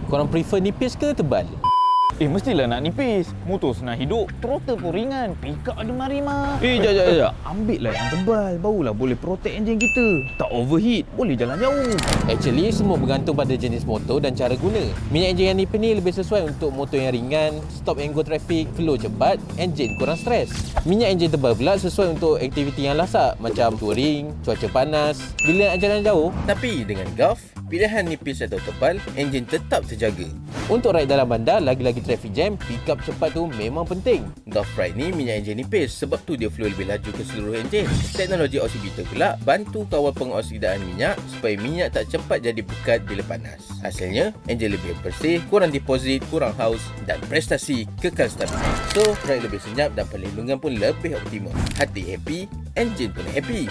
Korang prefer nipis ke tebal? Mestilah nak nipis. Motor senang hidup, throttle pun ringan, pickup ada marima. Jap. Ambil lah yang tebal, barulah boleh protect enjin kita. Tak overheat, boleh jalan jauh. Actually, semua bergantung pada jenis motor dan cara guna. Minyak enjin yang nipis ni lebih sesuai untuk motor yang ringan, stop and go traffic, flow cepat, enjin kurang stres. Minyak enjin tebal pula sesuai untuk aktiviti yang lasak macam touring, cuaca panas, bila nak jalan jauh. Tapi dengan Gulf, pilihan nipis atau tebal, enjin tetap terjaga. Untuk ride dalam bandar, lagi-lagi traffic jam, pickup cepat tu memang penting. Gulf Ride ni minyak enjin nipis sebab tu dia flow lebih laju ke seluruh enjin. Teknologi oximeter pula bantu kawal pengoksidaan minyak supaya minyak tak cepat jadi pekat bila panas. Hasilnya, enjin lebih bersih, kurang deposit, kurang haus dan prestasi kekal stabil. So, ride lebih senyap dan perlindungan pun lebih optimum. Hati happy, enjin pun happy.